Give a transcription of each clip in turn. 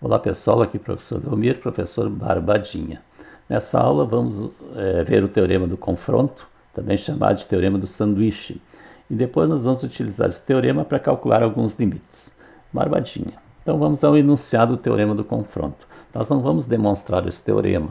Olá pessoal, aqui professor Delmir, professor Barbadinha. Nessa aula vamos ver o teorema do confronto, também chamado de teorema do sanduíche. E depois nós vamos utilizar esse teorema para calcular alguns limites. Barbadinha. Então vamos ao enunciado do teorema do confronto. Nós não vamos demonstrar esse teorema.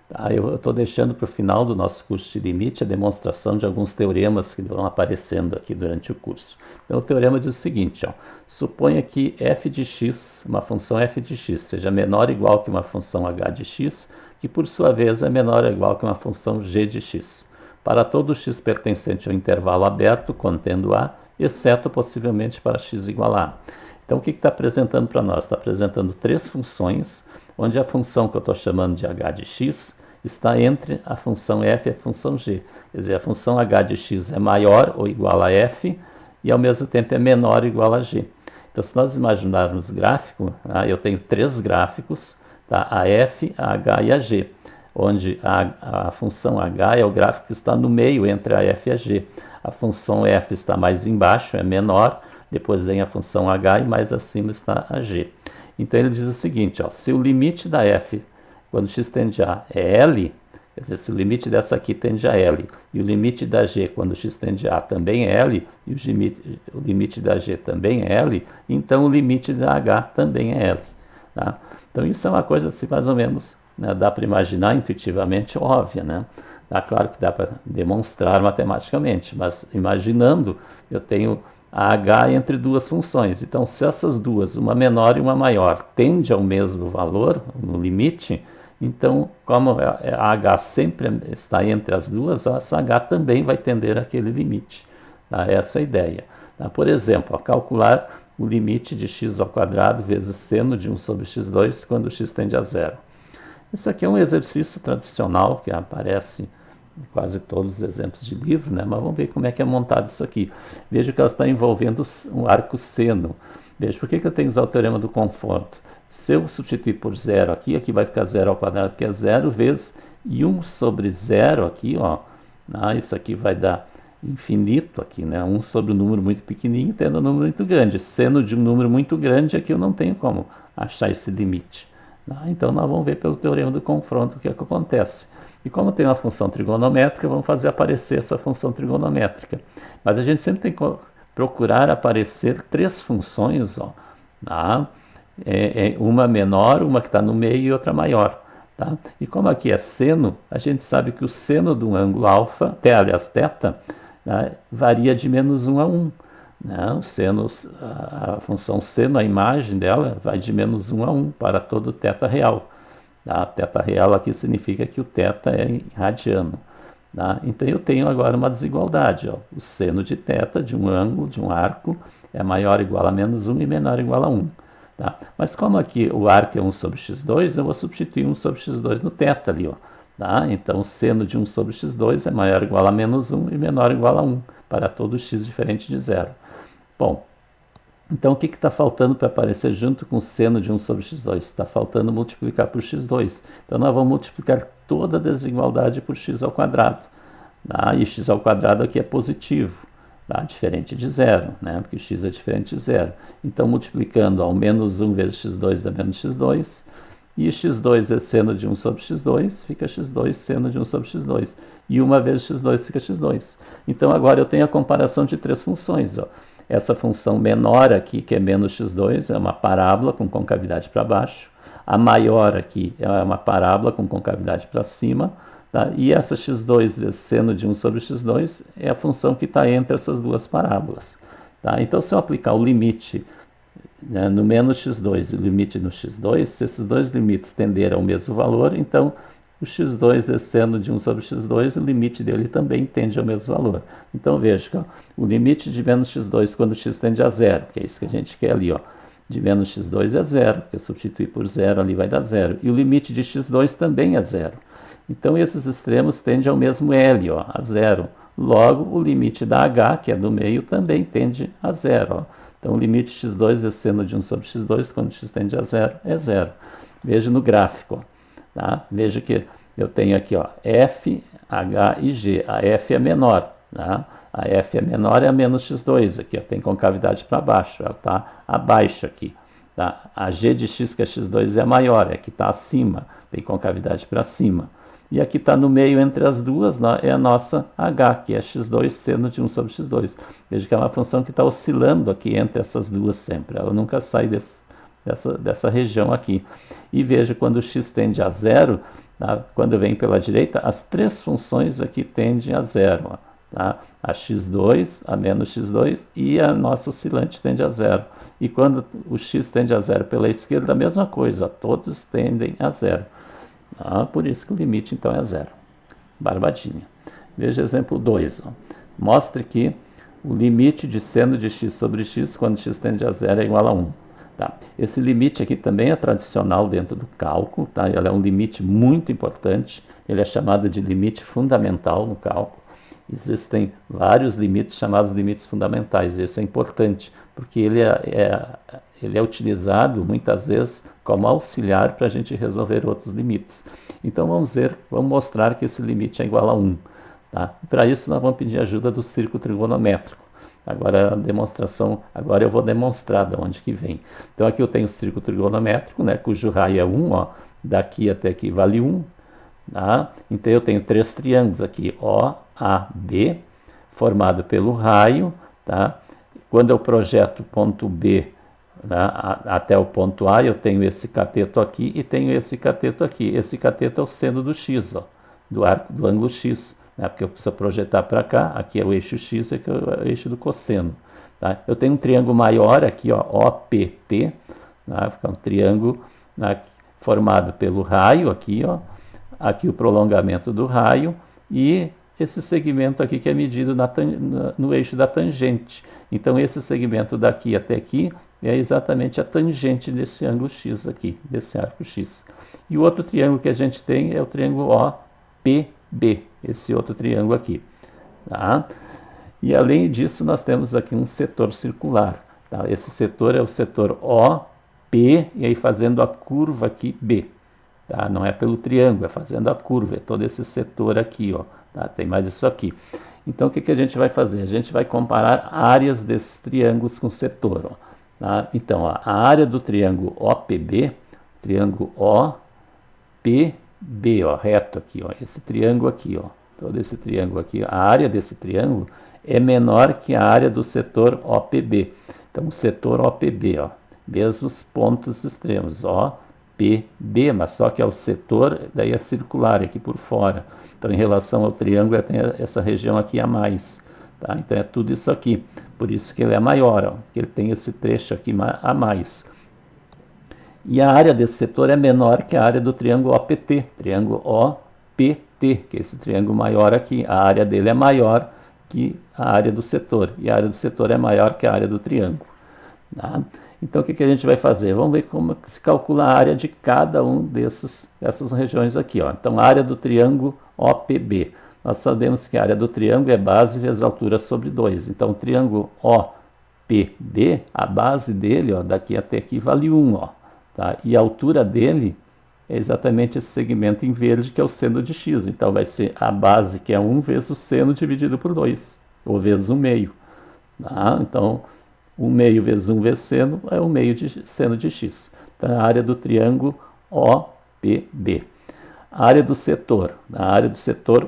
Tá? Eu estou deixando para o final do nosso curso de limite a demonstração de alguns teoremas que vão aparecendo aqui durante o curso. Então o teorema diz o seguinte, suponha que f de x, uma função f de x, seja menor ou igual que uma função h de x, que por sua vez é menor ou igual que uma função g de x, para todo x pertencente ao intervalo aberto, contendo a, exceto possivelmente para x igual a. Então o que está apresentando para nós? Está apresentando três funções, onde a função que eu estou chamando de h de x está entre a função f e a função g. Quer dizer, a função h de x é maior ou igual a f e ao mesmo tempo é menor ou igual a g. Então, se nós imaginarmos gráfico, eu tenho três gráficos, tá? A f, a h e a g, onde a função h é o gráfico que está no meio entre a f e a g. A função f está mais embaixo, é menor, depois vem a função h e mais acima está a g. Então ele diz o seguinte, se o limite da f, quando x tende a é L, quer dizer, se o limite dessa aqui tende a L, e o limite da g, quando x tende a também é L, e o limite da g também é L, então o limite da h também é L. Tá? Então isso é uma coisa assim, mais ou menos, né, dá para imaginar intuitivamente óbvia, né? Claro que dá para demonstrar matematicamente, mas imaginando, eu tenho a h entre duas funções. Então, se essas duas, uma menor e uma maior, tendem ao mesmo valor, no limite, então, como a h sempre está entre as duas, essa h também vai tender àquele limite. Tá? Essa é a ideia. Tá? Por exemplo, calcular o limite de x ao quadrado vezes seno de 1 sobre x2 quando x tende a zero. Isso aqui é um exercício tradicional que aparece quase todos os exemplos de livro, né? Mas vamos ver como é que é montado isso aqui. Veja que ela está envolvendo um arco seno. Veja, por que eu tenho que usar o teorema do confronto? Se eu substituir por zero aqui, aqui vai ficar zero ao quadrado, que é zero, vezes e 1 sobre zero aqui, isso aqui vai dar infinito aqui, né? 1 sobre um número muito pequenininho, tendo um número muito grande. Seno de um número muito grande, aqui eu não tenho como achar esse limite. Então nós vamos ver pelo teorema do confronto o que é que acontece. E como tem uma função trigonométrica, vamos fazer aparecer essa função trigonométrica. Mas a gente sempre tem que procurar aparecer três funções, uma menor, uma que está no meio e outra maior. Tá? E como aqui é seno, a gente sabe que o seno de um ângulo alfa, aliás, θ, varia de menos 1 a 1. O seno, a função seno, a imagem dela, vai de menos 1 a 1 para todo θ real. Θ real aqui significa que o θ é em radiano. Então eu tenho agora uma desigualdade. O seno de θ de um ângulo, de um arco, é maior ou igual a menos 1 e menor ou igual a 1. Mas como aqui o arco é 1 sobre x2, eu vou substituir 1 sobre x2 no θ ali. Então o seno de 1 sobre x2 é maior ou igual a menos 1 e menor ou igual a 1, para todo x diferente de zero. Bom, então o que está faltando para aparecer junto com o seno de 1 sobre x2? Está faltando multiplicar por x2. Então nós vamos multiplicar toda a desigualdade por x ao quadrado. E x ao quadrado aqui é positivo, diferente de zero, né? Porque x é diferente de zero. Então multiplicando ao menos 1 vezes x2 dá menos x2. E x2 é seno de 1 sobre x2, fica x2 seno de 1 sobre x2. E 1 vezes x2 fica x2. Então agora eu tenho a comparação de três funções. Essa função menor aqui, que é menos x2, é uma parábola com concavidade para baixo. A maior aqui é uma parábola com concavidade para cima. E essa x2 vezes seno de 1 sobre x2 é a função que está entre essas duas parábolas. Então, se eu aplicar o limite no menos x2 e o limite no x2, se esses dois limites tenderem ao mesmo valor, então o x2 vezes seno de 1 sobre x2, o limite dele também tende ao mesmo valor. Então veja que o limite de menos x2 quando x tende a zero, que é isso que a gente quer ali, de menos x2 é zero, porque eu substituir por zero ali vai dar zero. E o limite de x2 também é zero. Então esses extremos tendem ao mesmo L, a zero. Logo, o limite da h, que é do meio, também tende a zero. Então o limite x2 vezes seno de 1 sobre x2, quando x tende a zero, é zero. Veja no gráfico. Veja que eu tenho aqui f, h e g. A f é menor. A f é menor é a menos x2 aqui. Tem concavidade para baixo. Ela está abaixo aqui. Tá? A g de x, que é x2, é a maior, é a que está acima, tem concavidade para cima. E aqui está no meio entre as duas, né, é a nossa h, que é x2 seno de 1 sobre x2. Veja que é uma função que está oscilando aqui entre essas duas sempre, ela nunca sai dessa região aqui. E veja, quando x tende a zero, tá? Quando vem pela direita, as três funções aqui tendem a zero. Ó, tá? A x2, a menos x2 e a nossa oscilante tende a zero. E quando o x tende a zero pela esquerda, a mesma coisa, ó, todos tendem a zero. Tá? Por isso que o limite então é zero. Barbadinha. Veja exemplo 2. Mostre que o limite de seno de x sobre x, quando x tende a zero, é igual a 1. Tá? Esse limite aqui também é tradicional dentro do cálculo, tá? Ele é um limite muito importante, ele é chamado de limite fundamental no cálculo. Existem vários limites chamados limites fundamentais, esse é importante, porque ele é utilizado muitas vezes como auxiliar para a gente resolver outros limites. Então vamos mostrar que esse limite é igual a 1. Tá? Para isso nós vamos pedir ajuda do círculo trigonométrico. Agora a demonstração, agora eu vou demonstrar de onde que vem. Então aqui eu tenho o círculo trigonométrico, né, cujo raio é 1, ó, daqui até aqui vale 1. Tá? Então eu tenho três triângulos aqui, O, A, B, formado pelo raio. Tá? Quando eu projeto o ponto B, tá, até o ponto A, eu tenho esse cateto aqui e tenho esse cateto aqui. Esse cateto é o seno do x, ó, do arco do ângulo x. Né, porque eu preciso projetar para cá, aqui é o eixo x, aqui é o eixo do cosseno. Tá? Eu tenho um triângulo maior aqui, ó, OPT, tá? Fica um triângulo, né, formado pelo raio aqui, ó, aqui o prolongamento do raio e esse segmento aqui que é medido no eixo da tangente. Então esse segmento daqui até aqui é exatamente a tangente desse ângulo x aqui, desse arco x. E o outro triângulo que a gente tem é o triângulo OPB, esse outro triângulo aqui. Tá? E além disso nós temos aqui um setor circular. Tá? Esse setor é o setor OP, e aí fazendo a curva aqui B. Tá? Não é pelo triângulo, é fazendo a curva, é todo esse setor aqui, ó. Tá? Tem mais isso aqui. Então o que a gente vai fazer? A gente vai comparar áreas desses triângulos com setor. Ó. Tá? Então ó, a área do triângulo OPB, triângulo OPB, ó, reto aqui, ó, esse triângulo aqui, ó, todo esse triângulo aqui, a área desse triângulo é menor que a área do setor OPB. Então o setor OPB, ó, mesmos pontos extremos, OPB, mas só que é o setor, daí é circular aqui por fora. Então, em relação ao triângulo, tem essa região aqui a mais. Tá? Então, é tudo isso aqui. Por isso que ele é maior, ó, que ele tem esse trecho aqui a mais. E a área desse setor é menor que a área do triângulo OPT. Triângulo OPT, que é esse triângulo maior aqui. A área dele é maior que a área do setor. E a área do setor é maior que a área do triângulo. Tá? Então, o que a gente vai fazer? Vamos ver como se calcula a área de cada um dessas regiões aqui. Ó. Então, a área do triângulo OPB. Nós sabemos que a área do triângulo é base vezes altura sobre 2. Então, o triângulo OPB, a base dele, ó, daqui até aqui, vale 1. Ó, tá? E a altura dele é exatamente esse segmento em verde, que é o seno de x. Então, vai ser a base, que é 1, vezes o seno dividido por 2, ou vezes 1 meio. Tá? Então, 1 meio vezes 1 vezes seno é 1 meio de seno de x. Então, a área do triângulo OPB. A área do setor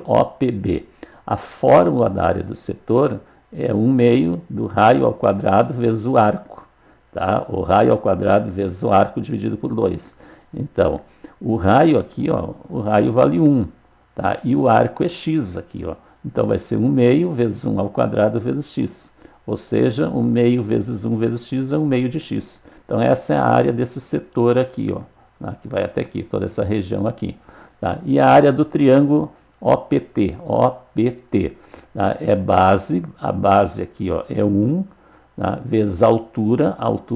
OPB. A fórmula da área do setor é 1 meio do raio ao quadrado vezes o arco. Tá? O raio ao quadrado vezes o arco dividido por 2. Então, o raio aqui, ó, o raio vale 1. Tá? E o arco é x aqui. Ó. Então, vai ser 1 meio vezes 1 ao quadrado vezes x. Ou seja, 1 meio vezes 1 vezes x é 1 meio de x. Então, essa é a área desse setor aqui, ó, tá? Que vai até aqui, toda essa região aqui. Tá? E a área do triângulo OPT, tá? É base, a base aqui, ó, é 1, tá? Vezes a altura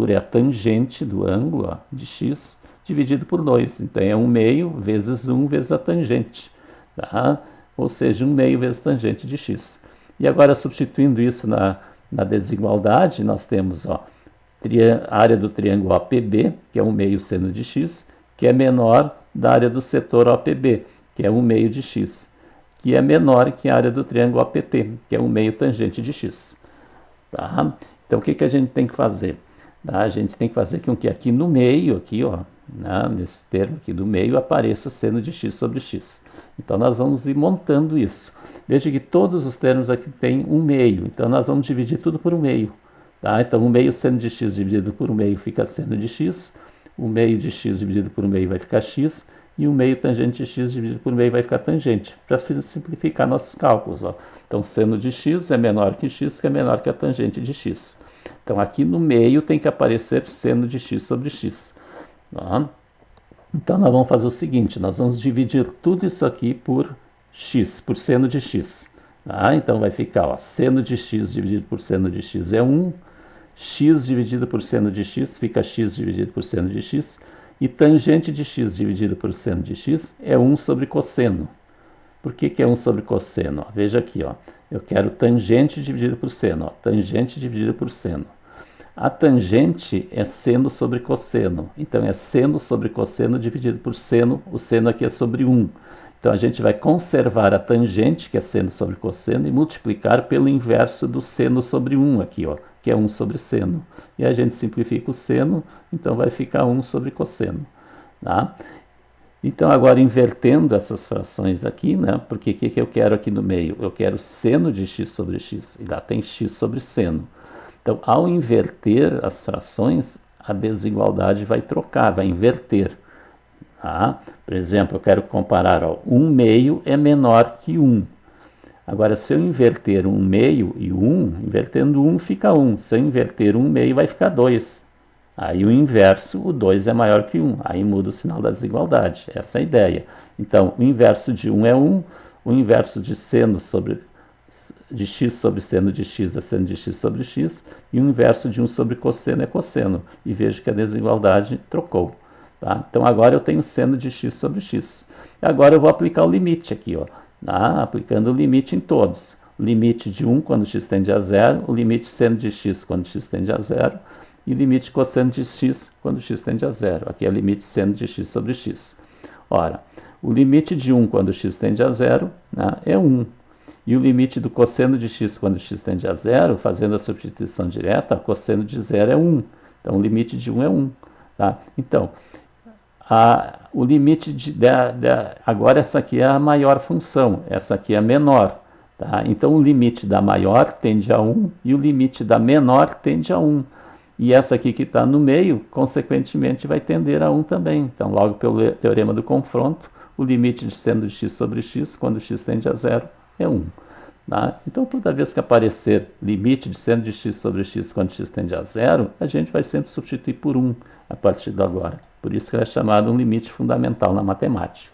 é a tangente do ângulo, ó, de x, dividido por 2. Então, é 1 meio vezes 1 vezes a tangente. Tá? Ou seja, 1 meio vezes tangente de x. E agora, substituindo isso na desigualdade, nós temos, ó, a área do triângulo OPB, que é 1 meio seno de x, que é menor da área do setor OPB, que é 1 meio de x, que é menor que a área do triângulo OPT, que é 1 meio tangente de x. Tá? Então, o que a gente tem que fazer? Tá? A gente tem que fazer com que aqui no meio, aqui, ó, né, nesse termo aqui do meio, apareça seno de x sobre x. Então nós vamos ir montando isso. Veja que todos os termos aqui têm um meio, então nós vamos dividir tudo por um meio. Tá? Então o meio seno de x dividido por um meio fica seno de x, o meio de x dividido por um meio vai ficar x, e o meio tangente de x dividido por meio vai ficar tangente, para simplificar nossos cálculos. Ó. Então seno de x é menor que x, que é menor que a tangente de x. Então aqui no meio tem que aparecer seno de x sobre x. Tá? Então nós vamos fazer o seguinte, nós vamos dividir tudo isso aqui por x, por seno de x. Tá? Então vai ficar, ó, seno de x dividido por seno de x é 1, x dividido por seno de x fica x dividido por seno de x, e tangente de x dividido por seno de x é 1 sobre cosseno. Por que é 1 sobre cosseno? Ó, veja aqui, ó, eu quero tangente dividido por seno, ó, tangente dividido por seno. A tangente é seno sobre cosseno, então é seno sobre cosseno dividido por seno, o seno aqui é sobre 1. Então a gente vai conservar a tangente, que é seno sobre cosseno, e multiplicar pelo inverso do seno sobre 1 aqui, ó, que é 1 sobre seno. E a gente simplifica o seno, então vai ficar 1 sobre cosseno. Tá? Então agora invertendo essas frações aqui, né, porque o que eu quero aqui no meio? Eu quero seno de x sobre x, e lá tem x sobre seno. Então, ao inverter as frações, a desigualdade vai trocar, vai inverter. Tá? Por exemplo, eu quero comparar, ó, 1 meio é menor que 1. Agora, se eu inverter 1 meio e 1, invertendo 1 fica 1. Se eu inverter 1 meio, vai ficar 2. Aí o inverso, o 2 é maior que 1. Aí muda o sinal da desigualdade. Essa é a ideia. Então, o inverso de 1 é 1, o inverso de seno de x sobre seno de x é seno de x sobre x, e o inverso de 1 sobre cosseno é cosseno. E vejo que a desigualdade trocou. Tá? Então agora eu tenho seno de x sobre x. Agora eu vou aplicar o limite aqui, ó, tá? Aplicando o limite em todos. O limite de 1 quando x tende a 0, o limite seno de x quando x tende a 0, e limite cosseno de x quando x tende a 0. Aqui é o limite seno de x sobre x. Ora, o limite de 1 quando x tende a 0, né, é 1. E o limite do cosseno de x quando x tende a 0, fazendo a substituição direta, cosseno de 0 é 1. Então, o limite de 1 é 1. Tá? Então, o limite agora essa aqui é a maior função, essa aqui é a menor. Tá? Então, o limite da maior tende a 1 e o limite da menor tende a 1. E essa aqui que está no meio, consequentemente, vai tender a 1 também. Então, logo pelo teorema do confronto, o limite de seno de x sobre x, quando x tende a 0, é 1. Tá? Então, toda vez que aparecer limite de seno de x sobre x quando x tende a 0, a gente vai sempre substituir por 1 a partir de agora. Por isso que ele é chamado um limite fundamental na matemática.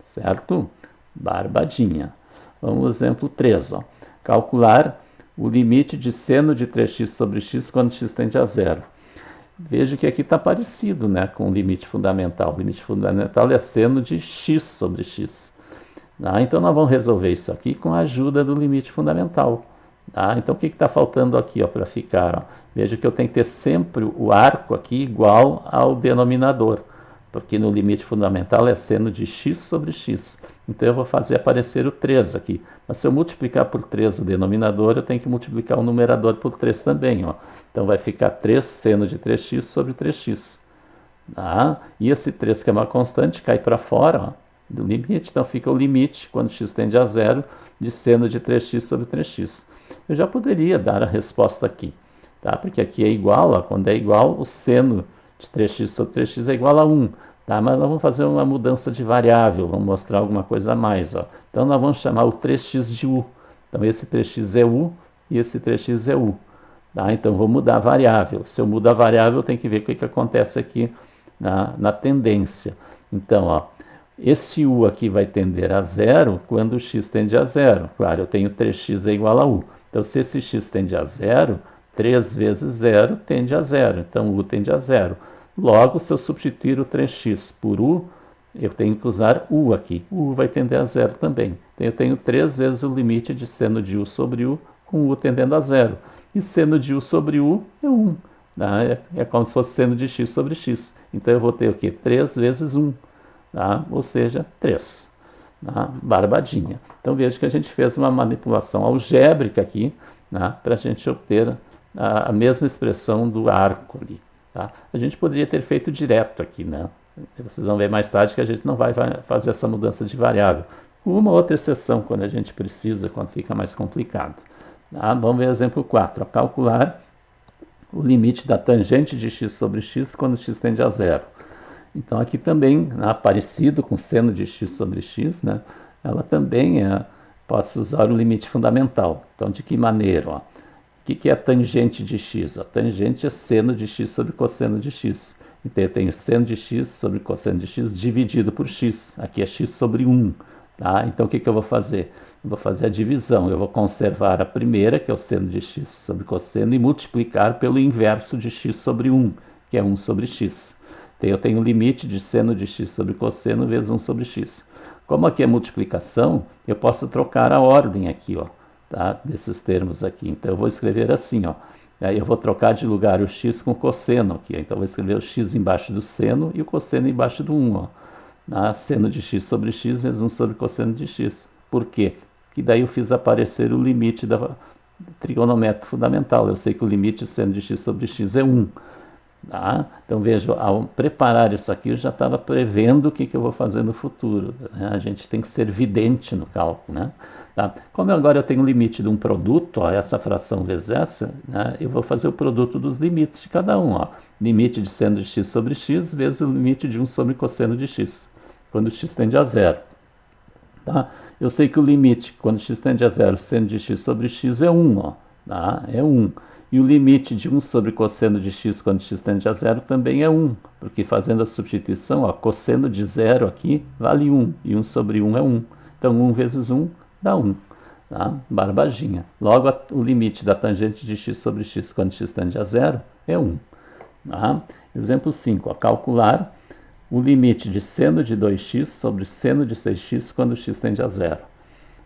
Certo? Barbadinha. Vamos ao exemplo 3. Ó. Calcular o limite de seno de 3x sobre x quando x tende a 0. Veja que aqui está parecido, né, com o limite fundamental. O limite fundamental é seno de x sobre x. Tá? Então, nós vamos resolver isso aqui com a ajuda do limite fundamental. Tá? Então, o que está faltando aqui para ficar? Ó? Veja que eu tenho que ter sempre o arco aqui igual ao denominador, porque no limite fundamental é seno de x sobre x. Então, eu vou fazer aparecer o 3 aqui. Mas se eu multiplicar por 3 o denominador, eu tenho que multiplicar o numerador por 3 também. Ó. Então, vai ficar 3 seno de 3x sobre 3x. Tá? E esse 3, que é uma constante, cai para fora, ó, do limite. Então, fica o limite, quando x tende a 0, de seno de 3x sobre 3x. Eu já poderia dar a resposta aqui, tá? Porque aqui é igual, ó, quando é igual, o seno de 3x sobre 3x é igual a 1. Tá? Mas nós vamos fazer uma mudança de variável, vamos mostrar alguma coisa a mais. Ó. Então, nós vamos chamar o 3x de u. Então, esse 3x é u e esse 3x é u. Tá? Então, vou mudar a variável. Se eu mudo a variável, eu tenho que ver o que acontece aqui na tendência. Então, ó, esse u aqui vai tender a 0 quando o x tende a 0. Claro, eu tenho 3x é igual a u. Então, se esse x tende a 0, 3 vezes 0 tende a 0. Então, u tende a 0. Logo, se eu substituir o 3x por u, eu tenho que usar u aqui. O u vai tender a 0 também. Então, eu tenho 3 vezes o limite de seno de u sobre u, com u tendendo a 0. E seno de u sobre u é 1. Tá? É como se fosse seno de x sobre x. Então, eu vou ter o quê? 3 vezes 1. Tá? Ou seja, 3. Tá? Barbadinha. Então veja que a gente fez uma manipulação algébrica aqui, tá? Para a gente obter a mesma expressão do arco ali. Tá? A gente poderia ter feito direto aqui, né? Vocês vão ver mais tarde que a gente não vai fazer essa mudança de variável. Uma outra exceção quando a gente precisa, quando fica mais complicado. Tá? Vamos ver exemplo 4. Calcular o limite da tangente de x sobre x quando x tende a zero. Então aqui também, né, parecido com seno de x sobre x, né, ela também posso usar o limite fundamental. Então de que maneira? Ó? O que é a tangente de x? A tangente é seno de x sobre cosseno de x. Então eu tenho seno de x sobre cosseno de x dividido por x. Aqui é x sobre 1. Tá? Então o que eu vou fazer? Eu vou fazer a divisão. Eu vou conservar a primeira, que é o seno de x sobre cosseno, e multiplicar pelo inverso de x sobre 1, que é 1 sobre x. Então eu tenho o limite de seno de x sobre cosseno vezes 1 sobre x. Como aqui é multiplicação, eu posso trocar a ordem aqui, ó, tá? Desses termos aqui. Então eu vou escrever assim, ó. Aí eu vou trocar de lugar o x com o cosseno aqui. Ó. Então eu vou escrever o x embaixo do seno e o cosseno embaixo do 1, ó. Tá? Seno de x sobre x vezes 1 sobre cosseno de x. Por quê? Porque daí eu fiz aparecer o limite da trigonométrica fundamental. Eu sei que o limite de seno de x sobre x é 1. Tá? Então veja, ao preparar isso aqui eu já estava prevendo o que eu vou fazer no futuro, né? A gente tem que ser vidente no cálculo, né? Tá? Como agora eu tenho o limite de um produto, ó, essa fração vezes essa, né? Eu vou fazer o produto dos limites de cada um, ó. Limite de seno de x sobre x vezes o limite de 1 sobre cosseno de x, quando x tende a zero. Tá? Eu sei que o limite, quando x tende a zero, seno de x sobre x é 1, ó, tá? É 1. E o limite de 1 sobre cosseno de x quando x tende a zero também é 1, porque fazendo a substituição, ó, cosseno de zero aqui vale 1, e 1 sobre 1 é 1. Então 1 vezes 1 dá 1. Tá? Barbaginha. Logo, o limite da tangente de x sobre x quando x tende a zero é 1. Tá? Exemplo 5. Ó, calcular o limite de seno de 2x sobre seno de 6x quando x tende a zero.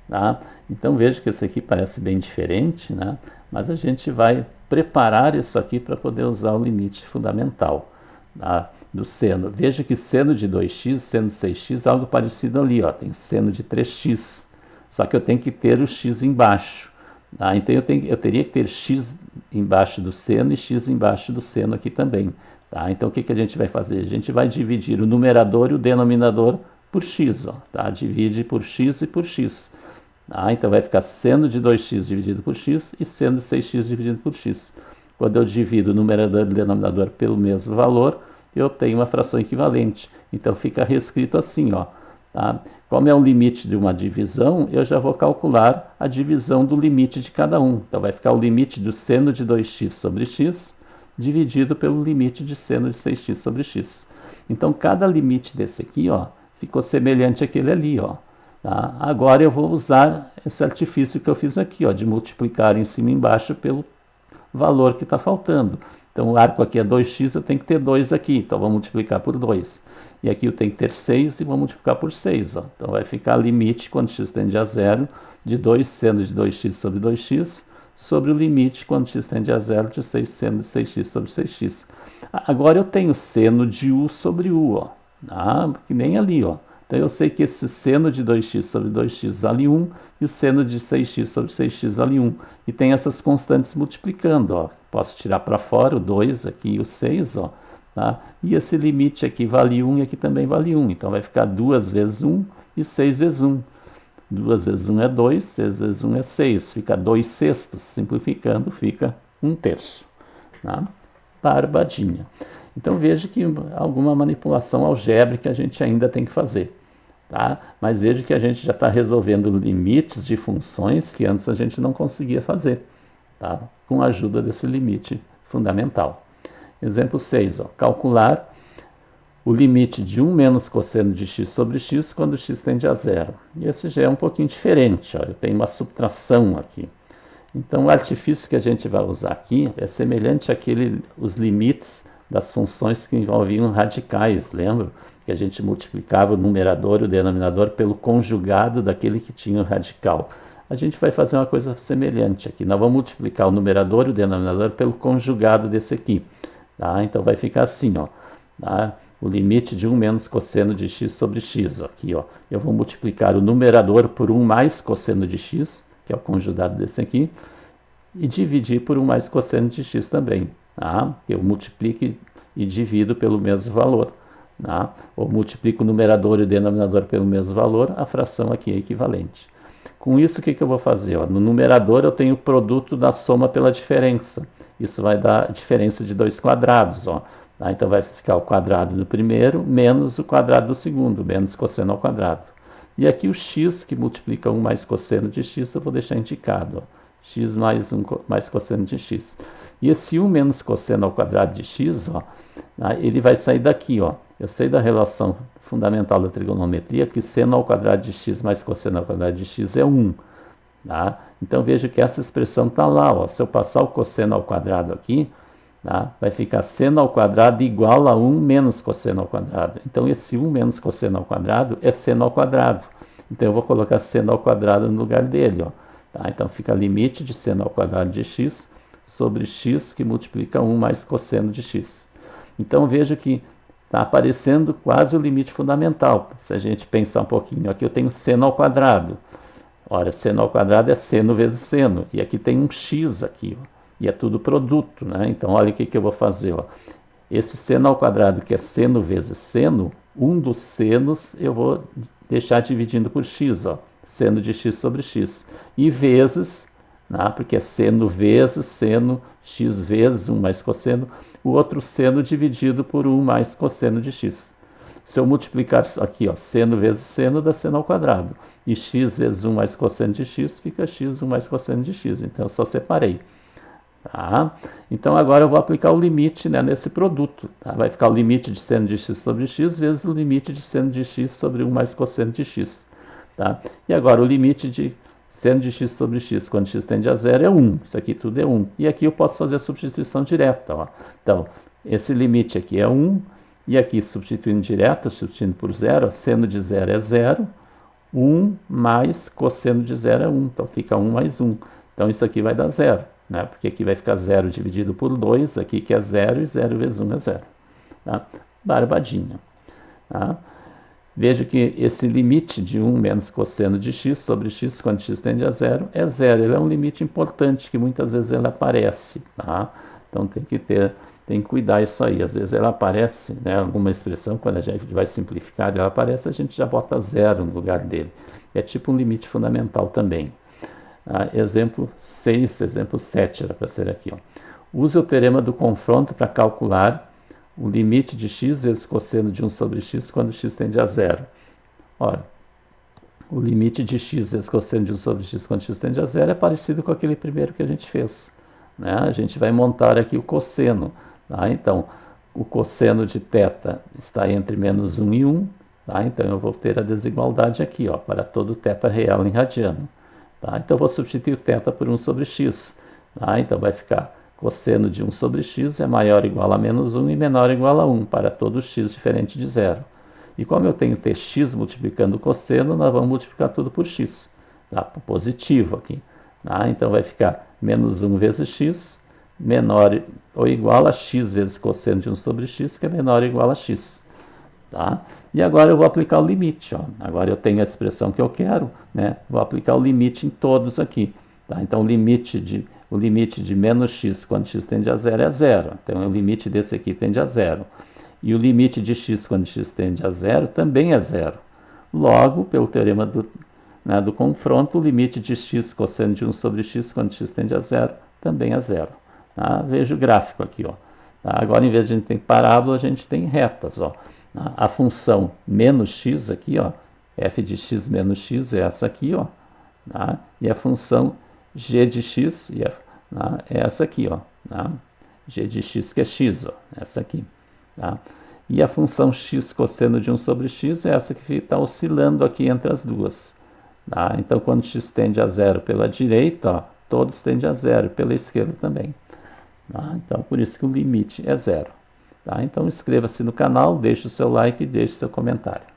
Tá? Então veja que esse aqui parece bem diferente, né? Mas a gente vai preparar isso aqui para poder usar o limite fundamental, tá? Do seno. Veja que seno de 2x, seno de 6x, algo parecido ali, ó. Tem seno de 3x, só que eu tenho que ter o x embaixo. Tá? Então eu teria que ter x embaixo do seno e x embaixo do seno aqui também. Tá? Então o que a gente vai fazer? A gente vai dividir o numerador e o denominador por x. Ó, tá? Divide por x e por x. Ah, então vai ficar seno de 2x dividido por x e seno de 6x dividido por x. Quando eu divido o numerador e o denominador pelo mesmo valor, eu obtenho uma fração equivalente. Então fica reescrito assim, ó. Tá? Como é o limite de uma divisão, eu já vou calcular a divisão do limite de cada um. Então vai ficar o limite do seno de 2x sobre x dividido pelo limite de seno de 6x sobre x. Então cada limite desse aqui, ó, ficou semelhante àquele ali, ó. Tá? Agora eu vou usar esse artifício que eu fiz aqui, ó, de multiplicar em cima e embaixo pelo valor que está faltando. Então o arco aqui é 2x, eu tenho que ter 2 aqui, então vou multiplicar por 2. E aqui eu tenho que ter 6 e vou multiplicar por 6. Ó. Então vai ficar limite, quando x tende a zero, de 2 seno de 2x sobre 2x, sobre o limite, quando x tende a zero, de 6 seno de 6x sobre 6x. Agora eu tenho seno de u sobre u, ó, tá? Que nem ali, ó. Então eu sei que esse seno de 2x sobre 2x vale 1 e o seno de 6x sobre 6x vale 1. E tem essas constantes multiplicando, ó. Posso tirar para fora o 2 aqui e o 6, ó. Tá? E esse limite aqui vale 1 e aqui também vale 1. Então vai ficar 2 vezes 1 e 6 vezes 1. 2 vezes 1 é 2, 6 vezes 1 é 6. Fica 2 sextos. Simplificando, fica 1 terço. Tá? Barbadinha. Então veja que alguma manipulação algébrica a gente ainda tem que fazer. Tá? Mas veja que a gente já está resolvendo limites de funções que antes a gente não conseguia fazer, tá? Com a ajuda desse limite fundamental. Exemplo 6. Ó, calcular o limite de 1 menos cosseno de x sobre x quando x tende a zero. E esse já é um pouquinho diferente. Ó, eu tenho uma subtração aqui. Então o artifício que a gente vai usar aqui é semelhante os limites das funções que envolviam radicais, lembra? Que a gente multiplicava o numerador e o denominador pelo conjugado daquele que tinha o radical. A gente vai fazer uma coisa semelhante aqui. Nós vamos multiplicar o numerador e o denominador pelo conjugado desse aqui. Tá? Então vai ficar assim, ó. Tá? O limite de 1 menos cosseno de x sobre x. Ó. Aqui, ó. Eu vou multiplicar o numerador por 1 mais cosseno de x, que é o conjugado desse aqui, e dividir por 1 mais cosseno de x também. Tá? Eu multiplico e divido pelo mesmo valor. Tá? Ou multiplico o numerador e o denominador pelo mesmo valor, a fração aqui é equivalente. Com isso, o que eu vou fazer? Ó? No numerador eu tenho o produto da soma pela diferença. Isso vai dar a diferença de 2 quadrados. Ó. Tá? Então vai ficar o quadrado do primeiro menos o quadrado do segundo, menos cosseno ao quadrado. E aqui o x, que multiplica 1 mais cosseno de x, eu vou deixar indicado. Ó. X mais 1 mais cosseno de x. E esse 1 menos cosseno ao quadrado de x, ó, ele vai sair daqui. Ó. Eu sei da relação fundamental da trigonometria que seno ao quadrado de x mais cosseno ao quadrado de x é 1. Tá? Então veja que essa expressão está lá. Ó. Se eu passar o cosseno ao quadrado aqui, tá? Vai ficar seno ao quadrado igual a 1 menos cosseno ao quadrado. Então esse 1 menos cosseno ao quadrado é seno ao quadrado. Então eu vou colocar seno ao quadrado no lugar dele. Ó. Tá? Então fica limite de seno ao quadrado de x sobre x que multiplica 1 mais cosseno de x. Então veja que está aparecendo quase o limite fundamental. Se a gente pensar um pouquinho, aqui eu tenho seno ao quadrado. Ora, seno ao quadrado é seno vezes seno. E aqui tem um x aqui, ó, e é tudo produto, né? Então olha o que eu vou fazer. Ó. Esse seno ao quadrado, que é seno vezes seno, um dos senos eu vou deixar dividindo por x, ó, seno de x sobre x. E vezes, né, porque é seno vezes seno, x vezes 1 mais cosseno, o outro seno dividido por 1 mais cosseno de x. Se eu multiplicar aqui, ó, seno vezes seno dá seno ao quadrado. E x vezes 1 mais cosseno de x fica x 1 mais cosseno de x. Então eu só separei. Tá? Então agora eu vou aplicar o limite, né, nesse produto. Tá? Vai ficar o limite de seno de x sobre x vezes o limite de seno de x sobre 1 mais cosseno de x. Tá? E agora o limite de seno de x sobre x, quando x tende a zero, é 1. Isso aqui tudo é 1. E aqui eu posso fazer a substituição direta. Ó. Então, esse limite aqui é 1. E aqui, substituindo direto, substituindo por zero, seno de zero é 0. 1 mais cosseno de zero é 1. Então, fica 1 mais 1. Então, isso aqui vai dar 0. Né? Porque aqui vai ficar 0 dividido por 2. Aqui que é 0 e 0 vezes 1 é 0. Tá? Barbadinha. Tá? Veja que esse limite de 1 menos cosseno de x sobre x, quando x tende a zero, é 0. Ele é um limite importante, que muitas vezes ele aparece. Tá? Então tem que cuidar isso aí. Às vezes ela aparece, né, alguma expressão, quando a gente vai simplificar, ela aparece, a gente já bota 0 no lugar dele. É tipo um limite fundamental também. Exemplo 6, exemplo 7 era para ser aqui. Ó. Use o teorema do confronto para calcular o limite de x vezes cosseno de 1 sobre x quando x tende a zero. Ora, o limite de x vezes cosseno de 1 sobre x quando x tende a zero é parecido com aquele primeiro que a gente fez. Né? A gente vai montar aqui o cosseno. Tá? Então, o cosseno de θ está entre menos 1 e 1. Tá? Então, eu vou ter a desigualdade aqui, ó, para todo θ real em radiano. Tá? Então, eu vou substituir o θ por 1 sobre x. Tá? Então, vai ficar cosseno de 1 sobre x é maior ou igual a menos 1 e menor ou igual a 1 para todo x diferente de zero. E como eu tenho tx multiplicando o cosseno, nós vamos multiplicar tudo por x. Tá? Positivo aqui. Tá? Então, vai ficar menos 1 vezes x menor ou igual a x vezes cosseno de 1 sobre x, que é menor ou igual a x. Tá? E agora eu vou aplicar o limite. Ó. Agora eu tenho a expressão que eu quero, né? Vou aplicar o limite em todos aqui. Tá? Então, o limite de menos x quando x tende a zero é 0. Então, o limite desse aqui tende a 0. E o limite de x quando x tende a zero também é 0. Logo, pelo teorema do confronto, o limite de x cosseno de 1 sobre x quando x tende a zero também é 0. Tá? Veja o gráfico aqui. Ó. Tá? Agora, em vez de a gente ter parábola, a gente tem retas. Ó. A função menos x aqui, ó, f de x menos x é essa aqui. Ó. Tá? E a função g de x é essa aqui, ó, tá? G de x que é x, ó, essa aqui. Tá? E a função x cosseno de 1 sobre x é essa que está oscilando aqui entre as duas. Tá? Então, quando x tende a zero pela direita, ó, todos tendem a zero, pela esquerda também. Tá? Então, por isso que o limite é 0. Tá? Então, inscreva-se no canal, deixe o seu like e deixe o seu comentário.